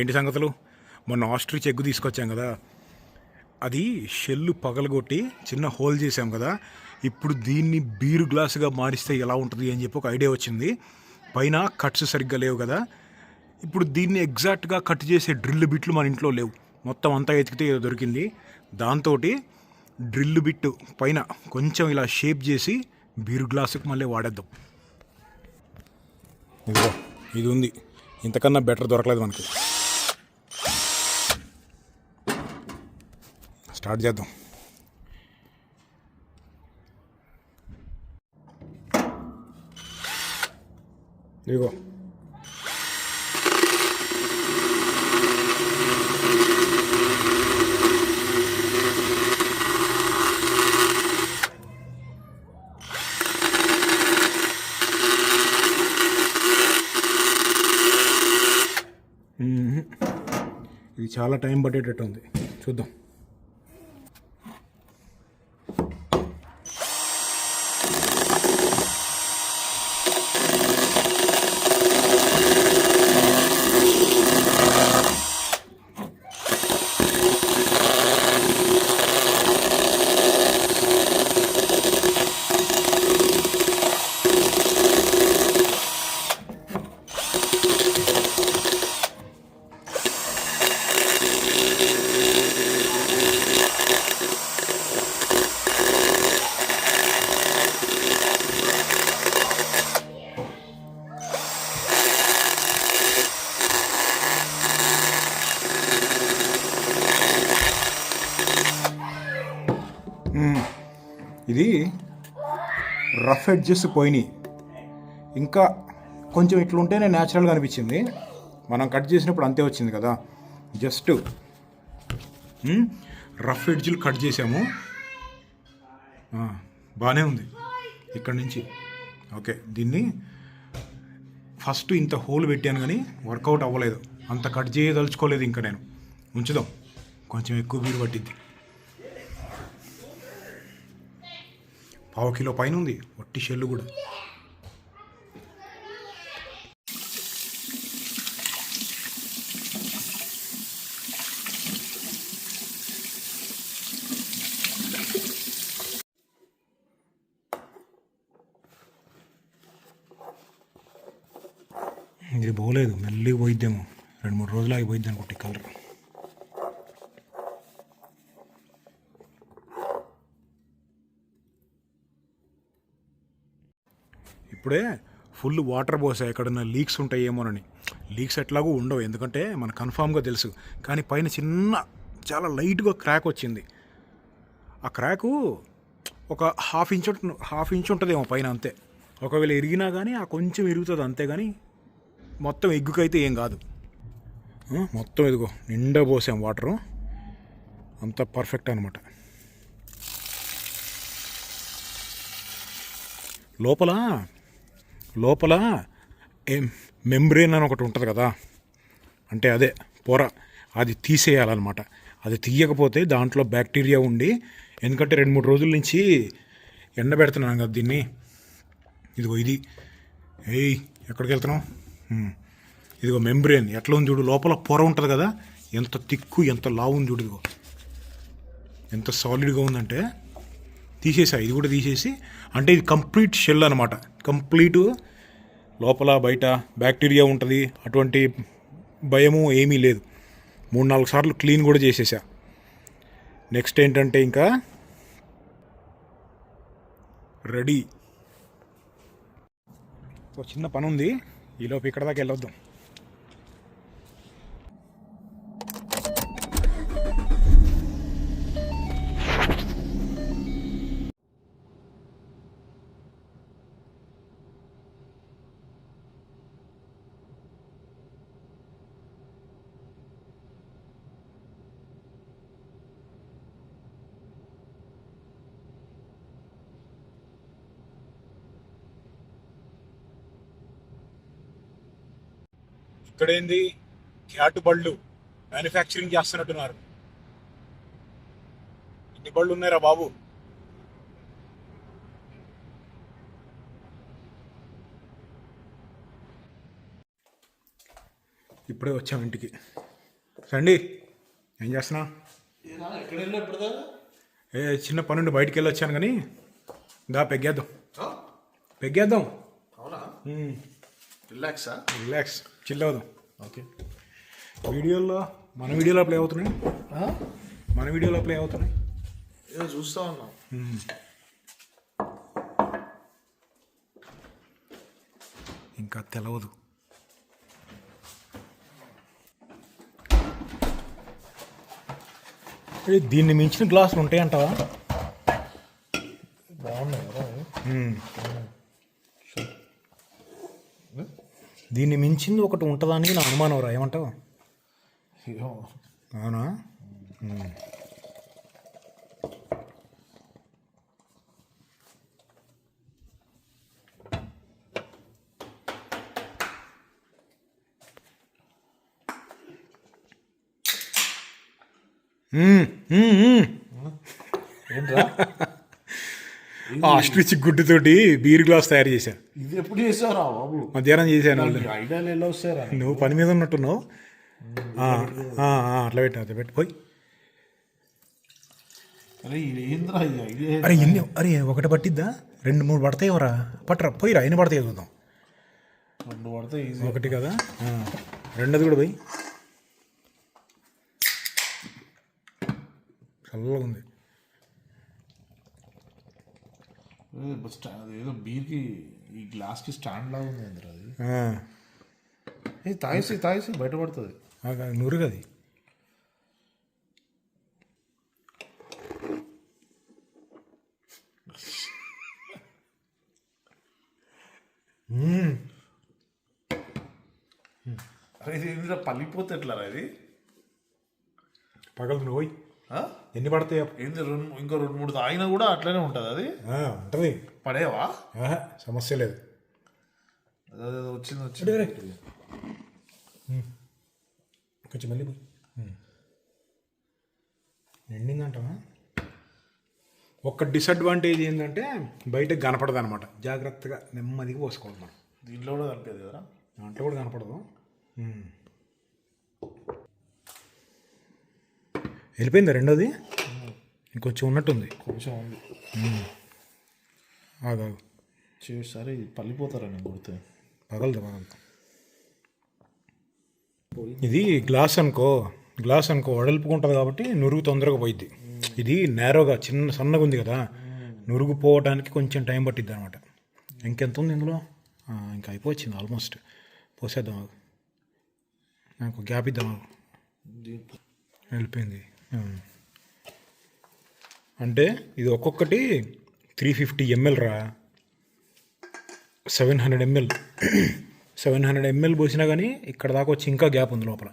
ఏంటి సంగతులు? మొన్న ఆస్ట్రిచ్ ఎగ్ తీసుకొచ్చాం కదా, అది షెల్లు పగలగొట్టి చిన్న హోల్ చేసాం కదా. ఇప్పుడు దీన్ని బీరు గ్లాసుగా మారిస్తే ఎలా ఉంటుంది అని చెప్పి ఒక ఐడియా వచ్చింది. పైన కట్స్ సరిగ్గా లేవు కదా, ఇప్పుడు దీన్ని ఎగ్జాక్ట్గా కట్ చేసే డ్రిల్ బిట్లు మన ఇంట్లో లేవు. మొత్తం అంతా ఎతికితే ఏదో దొరికింది. దాంతో డ్రిల్ బిట్ పైన కొంచెం ఇలా షేప్ చేసి బీరు గ్లాసుకి మళ్ళీ వాడేద్దాం. ఇదిగో ఇది ఉంది, ఇంతకన్నా బెటర్ దొరకలేదు మనకి. స్టార్ట్ చేద్దాం. ఇదిగో ఇది చాలా టైం పట్టేటట్టు ఉంది, చూద్దాం. ఇది రఫ్ ఎడ్జెస్ పోయినాయి, ఇంకా కొంచెం ఇట్లుంటేనే న్యాచురల్గా అనిపించింది. మనం కట్ చేసినప్పుడు అంతే వచ్చింది కదా. జస్ట్ రఫ్ ఎడ్జ్లు కట్ చేసాము, బాగానే ఉంది ఇక్కడ నుంచి. ఓకే, దీన్ని ఫస్ట్ ఇంత హోల్ పెట్టాను కానీ వర్కౌట్ అవ్వలేదు, అంత కట్ చేయదలుచుకోలేదు. ఇంకా నేను ఉంచుదాం, కొంచెం ఎక్కువ బీరు పట్టిద్ది. 1/2 కిలో పైన ఉంది వట్టి షెల్లు కూడా. ఇది పోలేదు, మెల్లిగా పోయిద్దేమో, 2-3 రోజులు ఆగిపోయిద్ది అనుకుంటే కలర్. ఇప్పుడే ఫుల్ వాటర్ పోసా, ఎక్కడన్నా లీక్స్ ఉంటాయేమోనని. లీక్స్ ఎట్లాగూ ఉండవు, ఎందుకంటే మనకు కన్ఫామ్గా తెలుసు. కానీ పైన చిన్న చాలా లైట్గా క్రాక్ వచ్చింది. ఆ క్రాకు ఒక హాఫ్ ఇంచ్ ఉంటుందేమో పైన, అంతే. ఒకవేళ ఇరిగినా కానీ ఆ కొంచెం ఇరుగుతుంది అంతే, కానీ మొత్తం ఎగ్గుకైతే ఏం కాదు. మొత్తం ఇదిగో నిండా పోసాం వాటరు, అంత పర్ఫెక్ట్ అనమాట. లోపల మెంబ్రేన్ అని ఒకటి ఉంటుంది కదా, అంటే అదే పొర, అది తీసేయాలన్నమాట. అది తీయకపోతే దాంట్లో బ్యాక్టీరియా ఉండి, ఎందుకంటే 2-3 రోజుల నుంచి ఎండబెడుతున్నాను కదా దీన్ని. ఇదిగో ఇది, ఎక్కడికి వెళ్తున్నాం? ఇదిగో మెంబ్రేన్ ఎట్లా ఉంది చూడు, లోపల పొర ఉంటుంది కదా, ఎంత తిక్కు ఎంత లావు ఉంది చూడు. ఇదిగో ఎంత సాలిడ్గా ఉందంటే తీసేసా, ఇది కూడా తీసేసి. అంటే ఇది కంప్లీట్ షెల్ అనమాట, కంప్లీట్ లోపల బయట బ్యాక్టీరియా ఉంటుంది, అటువంటి భయము ఏమీ లేదు. 3-4 సార్లు క్లీన్ కూడా చేసేసా. నెక్స్ట్ ఏంటంటే ఇంకా రెడీ. ఒక చిన్న పని ఉంది, ఈలోపు ఇక్కడ దాకా వెళ్ళొద్దాం. ఇక్కడేంది, క్యాట్ బళ్ళు మ్యానుఫ్యాక్చరింగ్ చేస్తున్నట్టున్నారు. ఇన్ని బళ్ళు ఉన్నాయిరా బాబు. ఇప్పుడే వచ్చాం ఇంటికి. సండి ఏం చేస్తున్నా? ఎక్కడ వెళ్ళి ఎప్పుడు చిన్న పనుండి బయటికి వెళ్ళి వచ్చాను కానీ పెగ్గేద్దాం. పెగ్గేద్దాం. అవునా? రిలాక్సా? రిలాక్స్, చిల్ అవుదాం. ఓకే. మన వీడియోలో ప్లే అవుతున్నాయి. మన వీడియోలో ప్లే అవుతున్నాయి. ఏదో చూస్తా ఉన్నాం. ఇంకా తెలవదు. దీన్ని మించిన గ్లాసులు ఉంటాయంటావా? బాగున్నాయి కదా. దీన్ని మించింది ఒకటి ఉంటుందని నా అనుమానం రా, ఏమంటావు? అవునా? ఏంట్రా? ఆస్ట్రిచ్ గుడ్డుతోటి బీర్ గ్లాస్ తయారు చేశాను. ఇది ఎప్పుడు చేసావురా బాబు? మధ్యాహ్నం చేశాను. ఐడియాలు ఎలా వస్తారా? నువ్వు పని మీద ఉన్నట్టున్నావు. అట్లా పెట్టి పోయి. అరే ఏంద్రా ఈ ఐడియా? అరే ఒకటి పట్టిద్దా? 2-3 పడతాయి ఎవరా? పట్టరా పోయిరా, ఎన్ని పడతాయి చూద్దాం. 2 పడతాయి. ఒకటి కదా, రెండోది కూడా పోయి. చల్లగా ఉంది. ఏదో బీర్కి ఈ గ్లాస్కి స్టాండ్ లాగా ఉంది అందరూ. అది తాగేసి బయటపడుతుంది. నురుగది. అరే ఇది ఇందులో పలిపోతే ఎట్లారా ఇది? పగలు పోయి ఎన్ని పడతాయి? ఏంది ఇంకో 2-3 తాగినా కూడా అట్లనే ఉంటుంది. అది ఉంటుంది. పడేవా? సమస్య లేదు. అదే వచ్చింది. కొంచెం మళ్ళీ పోయి. నిండిందంటావా? ఒక్క డిసడ్వాంటేజ్ ఏంటంటే బయటకు కనపడదు అనమాట. జాగ్రత్తగా నెమ్మదిగా పోసుకోవాలి మనం. దీంట్లో కూడా కనిపించదు కదా? దాంట్లో కూడా కనపడదు. వెళ్ళిపోయిందా రెండోది? ఇంకొంచెం ఉన్నట్టుంది. కొంచెం ఉంది. ఆగాగు. సరే పల్లిపోతారా నేను కొడితే? పగలదు. ఇది గ్లాస్ అనుకో వడల్పుకుంటుంది కాబట్టి నురుగు తొందరగా పోయిద్ది. ఇది నేరోగా సన్నగా ఉంది కదా, నురుగు పోవడానికి కొంచెం టైం పట్టిద్ది అనమాట. ఇంకెంత ఉంది ఇందులో? ఇంకా అయిపోవచ్చింది ఆల్మోస్ట్. పోసేద్దాం. నాకు గ్యాప్ ఇద్దాం. వెళ్ళిపోయింది. అంటే ఇది ఒక్కొక్కటి 350 ml రా. 700 ml 700 ml పోసినా కానీ ఇక్కడ దాకా వచ్చి ఇంకా గ్యాప్ ఉంది లోపల.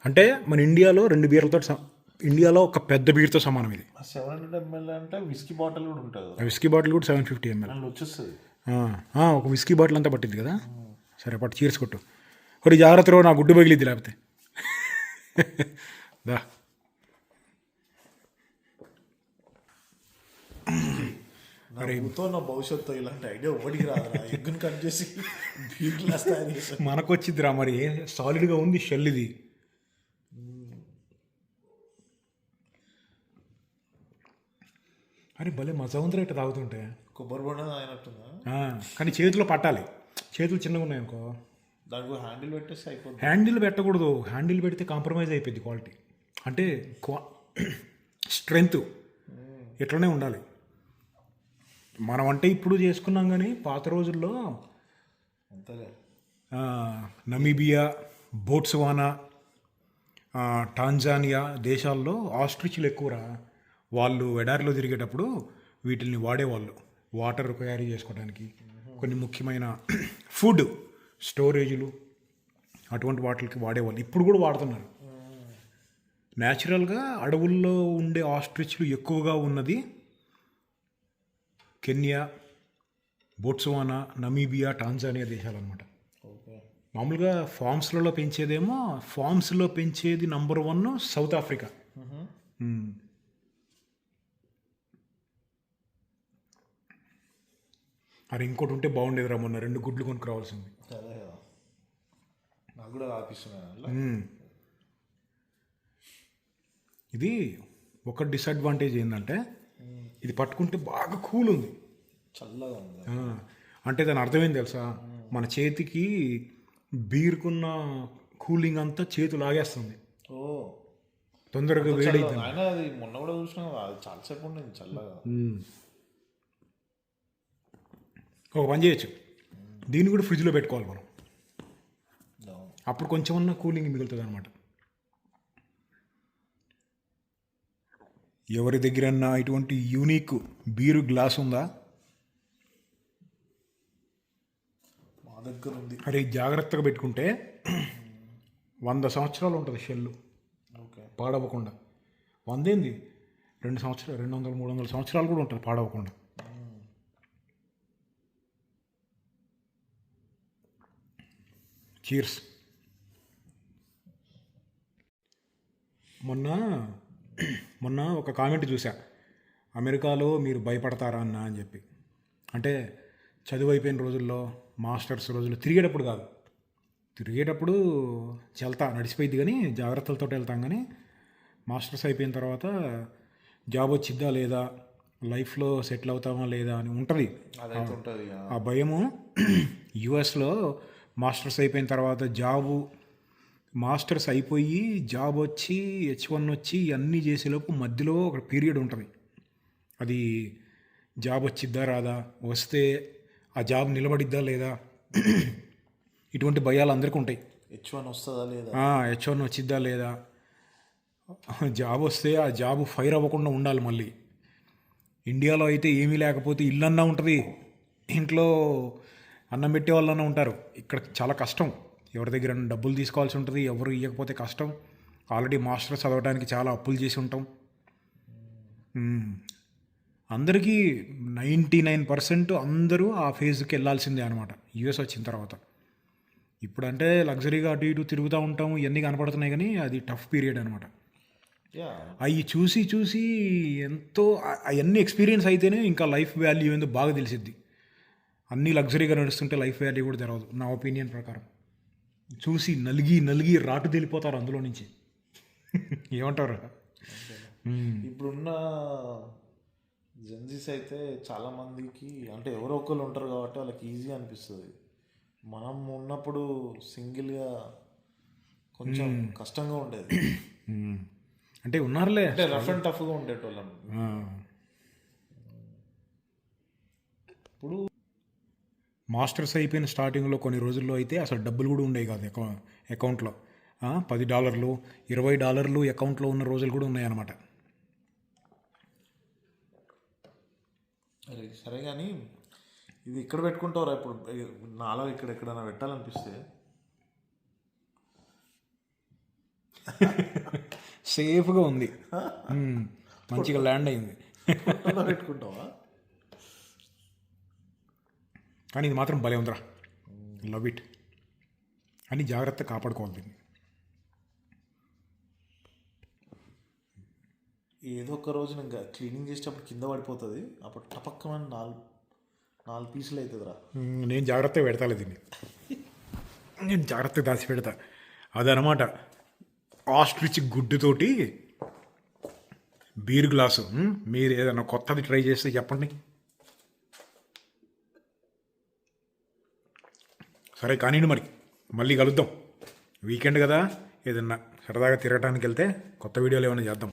అంటే మన ఇండియాలో 2 బీర్లతో ఇండియాలో ఒక పెద్ద బీర్తో సమానం ఇది. 700 ml అంటే విస్కీ బాటిల్ కూడా ఉంటుంది. విస్కీ బాటిల్ కూడా 750 ml వచ్చేస్తుంది. ఒక విస్కీ బాటిల్ అంతా పట్టింది కదా. సరే పట్టు, చీర్స్ కొట్టు. ఒకటి జాగ్రత్తలో నా గుడ్డు పగిలిద్ది లేకపోతే. దా నా భవిష్యత్తు ఇలాంటి ఐడియా ఒకటికి రాదురా. ఎగ్గుని కట్ చేసి బీర్ గ్లాస్ తయారు చేసి మనకు వచ్చిద్దిరా. మరి సాలిడ్గా ఉంది షెల్ ఇది. అరే భలే మజా ఉందిరా ఇట్లా తాగుతుంటే. కొబ్బరి బొండ తాగినట్టుందా? కానీ చేతిలో పట్టాలి. చేతులు చిన్నగా ఉన్నాయి అనుకో, దానికి హ్యాండిల్ పెట్టేసి అయిపోతుంది. హ్యాండిల్ పెట్టకూడదు. హ్యాండిల్ పెడితే కాంప్రమైజ్ అయిపోయింది క్వాలిటీ. అంటే స్ట్రెంగ్త్ ఇట్లనే ఉండాలి. మనం అంటే ఇప్పుడు చేసుకున్నాం కానీ పాత రోజుల్లో అంతలే. నమీబియా, బోట్స్వానా, టాంజానియా దేశాల్లో ఆస్ట్రిచ్లు ఎక్కువరా. వాళ్ళు ఎడారిలో తిరిగేటప్పుడు వీటిని వాడేవాళ్ళు వాటర్ క్యారీ చేసుకోవడానికి, కొన్ని ముఖ్యమైన ఫుడ్ స్టోరేజ్లు అటువంటి వాటికి వాడేవాళ్ళు. ఇప్పుడు కూడా వాడుతున్నారు. న్యాచురల్గా అడవుల్లో ఉండే ఆస్ట్రిచ్లు ఎక్కువగా ఉన్నది కెన్యా, బోట్స్వానా, నమీబియా, టాంజానియా దేశాలు అనమాట. మామూలుగా ఫామ్స్లలో పెంచేది నంబర్ 1 సౌత్ ఆఫ్రికా. అరే ఇంకోటి ఉంటే బాగుండేదిరా, మొన్న 2 గుడ్లు కొనుక్కు రావాల్సింది. అదే కదా, నాకు నాకు కూడా తాపిస్తున్నాను. ఇది ఒక డిసడ్వాంటేజ్ ఏంటంటే ఇది పట్టుకుంటే బాగా కూల్ ఉంది. చల్లగా ఉంది. అంటే దాని అర్థం ఏం తెలుసా, మన చేతికి బీర్కున్న కూలింగ్ అంతా చేతు లాగేస్తుంది, ఓ తొందరగా వేడి. ఆయన అది మొన్న కూడా చూసినా అది చాలాసేపు ఉండింది చల్లగా. ఒక పని చేయొచ్చు, దీన్ని కూడా ఫ్రిడ్జ్లో పెట్టుకోవాలి మనం, అప్పుడు కొంచెం ఉన్న కూలింగ్ మిగులుతుంది అనమాట. ఎవరి దగ్గరన్నా ఇటువంటి యూనిక్ బీరు గ్లాస్ ఉందా? మా దగ్గర ఉంది. అరే జాగ్రత్తగా పెట్టుకుంటే 100 సంవత్సరాలు ఉంటుంది షెల్లు, ఓకే, పాడవకుండా. 100 ఏంది, 2 సంవత్సరాలు, 200 300 సంవత్సరాలు కూడా ఉంటుంది పాడవకుండా. చీర్స్. మొన్న ఒక కామెంట్ చూసా, అమెరికాలో మీరు భయపడతారా అన్న అని చెప్పి. అంటే చదువు అయిపోయిన రోజుల్లో, మాస్టర్స్ రోజుల్లో తిరిగేటప్పుడు కాదు, తిరిగేటప్పుడు నడిచిపోయింది కానీ జాగ్రత్తలతో వెళ్తాం, కానీ మాస్టర్స్ అయిపోయిన తర్వాత జాబ్ వచ్చిద్దా లేదా, లైఫ్లో సెటిల్ అవుతామా లేదా అని ఉంటుంది ఆ భయము. యుఎస్లో మాస్టర్స్ అయిపోయిన తర్వాత మాస్టర్స్ అయిపోయి జాబ్ వచ్చి H1 వచ్చి అన్నీ చేసేలోపు మధ్యలో ఒక పీరియడ్ ఉంటుంది, అది జాబ్ వచ్చిద్దా రాదా, వస్తే ఆ జాబ్ నిలబడిద్దా లేదా, ఇటువంటి భయాలు అందరికీ ఉంటాయి. H1 వస్తుందా లేదా, H1 వచ్చిద్దా లేదా, జాబ్ వస్తే ఆ జాబ్ ఫైర్ అవ్వకుండా ఉండాలి. మళ్ళీ ఇండియాలో అయితే ఏమీ లేకపోతే ఇల్లన్నా ఉంటుంది, ఇంట్లో అన్నం పెట్టే వాళ్ళన్నా ఉంటారు. ఇక్కడ చాలా కష్టం, ఎవరి దగ్గర డబ్బులు తీసుకోవాల్సి ఉంటుంది, ఎవరు ఇవ్వకపోతే కష్టం. ఆల్రెడీ మాస్టర్స్ చదవడానికి చాలా అప్పులు చేసి ఉంటాం. అందరికీ 99% అందరూ ఆ ఫేజ్కి వెళ్ళాల్సిందే అనమాట యూఎస్ వచ్చిన తర్వాత. ఇప్పుడంటే లగ్జరీగా అటు ఇటు తిరుగుతూ ఉంటాము, ఇవన్నీ కనపడుతున్నాయి, కానీ అది టఫ్ పీరియడ్ అనమాట. అవి చూసి చూసి ఎంతో అవన్నీ ఎక్స్పీరియన్స్ అయితేనే ఇంకా లైఫ్ వాల్యూ ఏందో బాగా తెలిసిద్ది. అన్నీ లగ్జరీగా నడుస్తుంటే లైఫ్ వాల్యూ కూడా తెలవదు నా ఒపీనియన్ ప్రకారం. చూసి నలిగి రాటు తెలిపోతారు అందులో నుంచి. ఏమంటారు? ఇప్పుడున్న జెన్జీస్ అయితే చాలామందికి అంటే ఎవరో ఒకరు ఉంటారు కాబట్టి వాళ్ళకి ఈజీ అనిపిస్తుంది. మనం ఉన్నప్పుడు సింగిల్గా కొంచెం కష్టంగా ఉండేది. అంటే ఉన్నారులే, అంటే రఫ్ అండ్ టఫ్గా ఉండేటోళ్ళం. ఇప్పుడు మాస్టర్స్ అయిపోయిన స్టార్టింగ్లో కొన్ని రోజుల్లో అయితే అసలు డబ్బులు కూడా ఉండేవి కాదు అకౌంట్లో. $10 $20 అకౌంట్లో ఉన్న రోజులు కూడా ఉన్నాయన్నమాట. అరే సరే కానీ ఇది ఇక్కడ పెట్టుకుంటావురా, ఇప్పుడు నాలో ఇక్కడ ఎక్కడైనా పెట్టాలనిపిస్తే సేఫ్గా ఉంది, మంచిగా ల్యాండ్ అయింది. పెట్టుకుంటావా? కానీ ఇది మాత్రం భలే ఉందిరా, లవ్ ఇట్. అని జాగ్రత్త కాపాడుకోవాలి దీన్ని. ఏదో ఒక రోజు ఇంకా క్లీనింగ్ చేసేటప్పుడు కింద పడిపోతుంది, అప్పుడు టపక్కమని 4 పీసులు అవుతుందిరా. నేను జాగ్రత్తగా పెడతాలే దీన్ని, నేను జాగ్రత్తగా దాచి పెడతా. అదనమాట ఆస్ట్రిచ్ గుడ్డుతోటి బీర్ గ్లాసు. మీరు ఏదైనా కొత్తది ట్రై చేస్తే చెప్పండి. సరే కానివ్వండి, మరి మళ్ళీ కలుద్దాం. వీకెండ్ కదా, ఏదన్నా సరదాగా తిరగటానికి వెళ్తే కొత్త వీడియోలు ఏమైనా చేద్దాం.